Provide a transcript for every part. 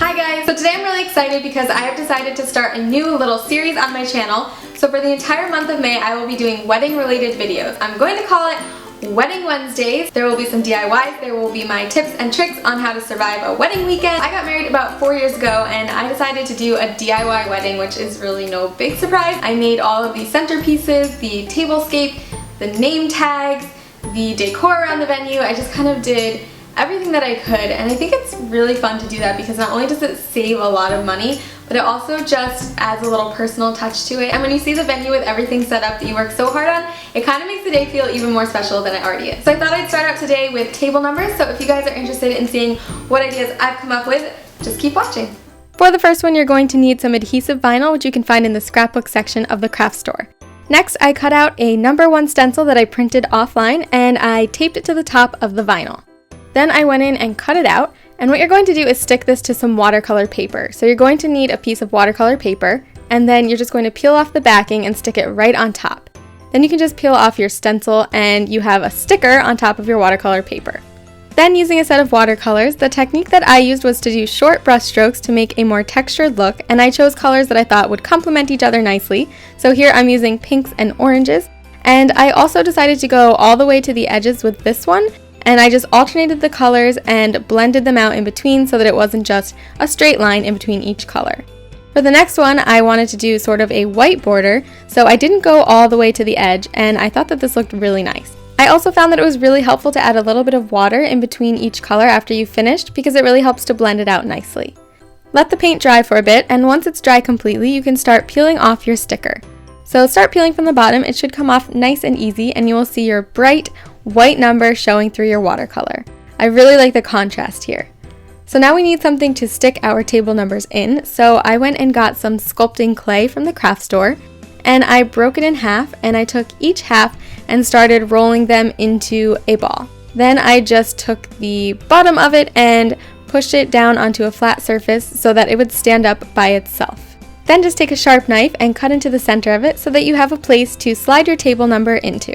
Hi guys! So today I'm really excited because I have decided to start a new little series on my channel. So for the entire month of May, I will be doing wedding related videos. I'm going to call it Wedding Wednesdays. There will be some DIYs, there will be my tips and tricks on how to survive a wedding weekend. I got married about 4 years ago and I decided to do a DIY wedding, which is really no big surprise. I made all of the centerpieces, the tablescape, the name tags, the decor around the venue. I just kind of did everything that I could, and I think it's really fun to do that because not only does it save a lot of money, but it also just adds a little personal touch to it. And when you see the venue with everything set up that you worked so hard on, it kind of makes the day feel even more special than it already is. So I thought I'd start out today with table numbers, so if you guys are interested in seeing what ideas I've come up with, just keep watching. For the first one, you're going to need some adhesive vinyl, which you can find in the scrapbook section of the craft store. Next, I cut out a number 1 stencil that I printed offline, and I taped it to the top of the vinyl. Then I went in and cut it out, and what you're going to do is stick this to some watercolor paper. So you're going to need a piece of watercolor paper, and then you're just going to peel off the backing and stick it right on top. Then you can just peel off your stencil and you have a sticker on top of your watercolor paper. Then using a set of watercolors, the technique that I used was to do short brush strokes to make a more textured look, and I chose colors that I thought would complement each other nicely. So here I'm using pinks and oranges, and I also decided to go all the way to the edges with this one. And I just alternated the colors and blended them out in between so that it wasn't just a straight line in between each color. For the next one, I wanted to do sort of a white border, so I didn't go all the way to the edge, and I thought that this looked really nice. I also found that it was really helpful to add a little bit of water in between each color after you've finished because it really helps to blend it out nicely. Let the paint dry for a bit, and once it's dry completely, you can start peeling off your sticker. So start peeling from the bottom. It should come off nice and easy, and you will see your bright white number showing through your watercolor. I really like the contrast here. So now we need something to stick our table numbers in, so I went and got some sculpting clay from the craft store, and I broke it in half, and I took each half and started rolling them into a ball. Then I just took the bottom of it and pushed it down onto a flat surface so that it would stand up by itself. Then just take a sharp knife and cut into the center of it so that you have a place to slide your table number into.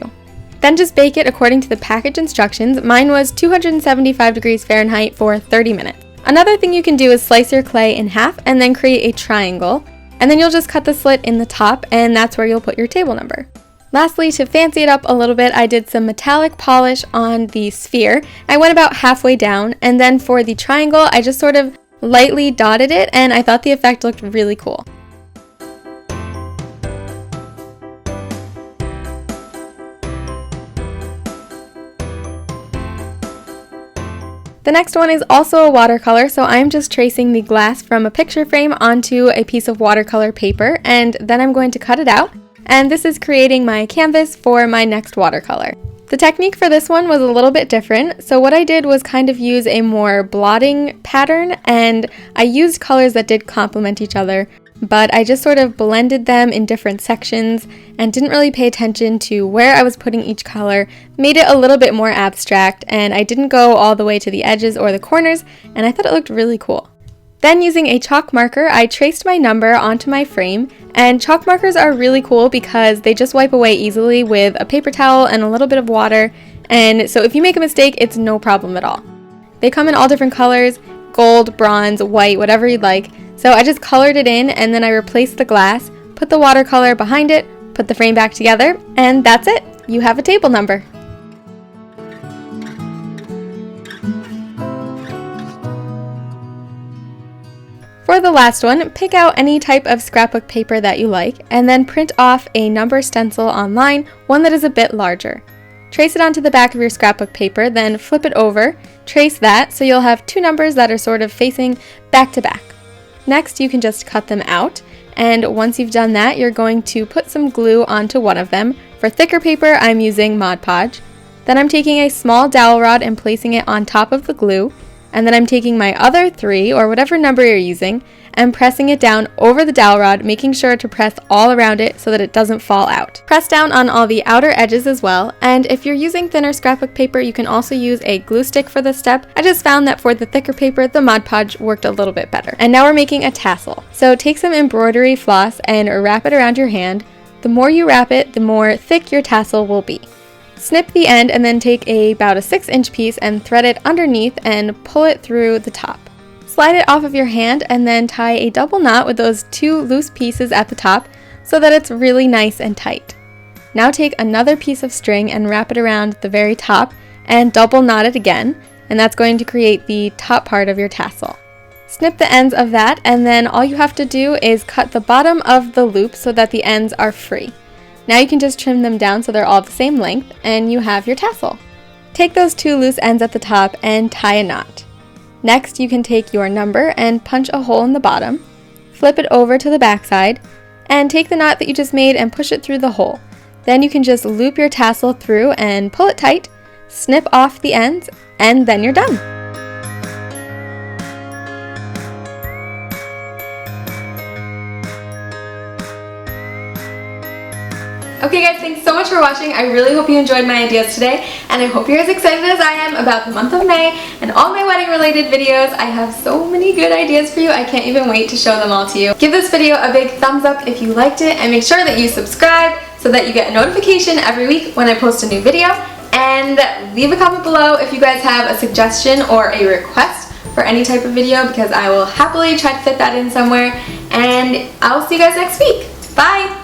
Then just bake it according to the package instructions. Mine was 275 degrees Fahrenheit for 30 minutes. Another thing you can do is slice your clay in half and then create a triangle. And then you'll just cut the slit in the top, and that's where you'll put your table number. Lastly, to fancy it up a little bit, I did some metallic polish on the sphere. I went about halfway down, and then for the triangle, I just sort of lightly dotted it, and I thought the effect looked really cool. The next one is also a watercolor, so I'm just tracing the glass from a picture frame onto a piece of watercolor paper, and then I'm going to cut it out, and this is creating my canvas for my next watercolor. The technique for this one was a little bit different, so what I did was kind of use a more blotting pattern, and I used colors that did complement each other, but I just sort of blended them in different sections and didn't really pay attention to where I was putting each color, made it a little bit more abstract, and I didn't go all the way to the edges or the corners, and I thought it looked really cool. Then using a chalk marker, I traced my number onto my frame, and chalk markers are really cool because they just wipe away easily with a paper towel and a little bit of water, and so if you make a mistake, it's no problem at all. They come in all different colors, gold, bronze, white, whatever you'd like. So I just colored it in, and then I replaced the glass, put the watercolor behind it, put the frame back together, and that's it. You have a table number. For the last one, pick out any type of scrapbook paper that you like, and then print off a number stencil online, one that is a bit larger. Trace it onto the back of your scrapbook paper, then flip it over, trace that, so you'll have 2 numbers that are sort of facing back to back. Next, you can just cut them out, and once you've done that, you're going to put some glue onto one of them. For thicker paper, I'm using Mod Podge. Then I'm taking a small dowel rod and placing it on top of the glue, and then I'm taking my other 3, or whatever number you're using, and pressing it down over the dowel rod, making sure to press all around it so that it doesn't fall out. Press down on all the outer edges as well, and if you're using thinner scrapbook paper, you can also use a glue stick for this step. I just found that for the thicker paper, the Mod Podge worked a little bit better. And now we're making a tassel. So take some embroidery floss and wrap it around your hand. The more you wrap it, the more thick your tassel will be. Snip the end and then take about a 6-inch piece and thread it underneath and pull it through the top. Slide it off of your hand and then tie a double knot with those 2 loose pieces at the top so that it's really nice and tight. Now take another piece of string and wrap it around the very top and double knot it again, and that's going to create the top part of your tassel. Snip the ends of that, and then all you have to do is cut the bottom of the loop so that the ends are free. Now you can just trim them down so they're all the same length, and you have your tassel. Take those 2 loose ends at the top and tie a knot. Next, you can take your number and punch a hole in the bottom, flip it over to the back side, and take the knot that you just made and push it through the hole. Then you can just loop your tassel through and pull it tight, snip off the ends, and then you're done. Okay guys, thanks so much for watching. I really hope you enjoyed my ideas today, and I hope you're as excited as I am about the month of May and all my wedding related videos. I have so many good ideas for you. I can't even wait to show them all to you. Give this video a big thumbs up if you liked it, and make sure that you subscribe so that you get a notification every week when I post a new video. And leave a comment below if you guys have a suggestion or a request for any type of video, because I will happily try to fit that in somewhere. And I'll see you guys next week. Bye!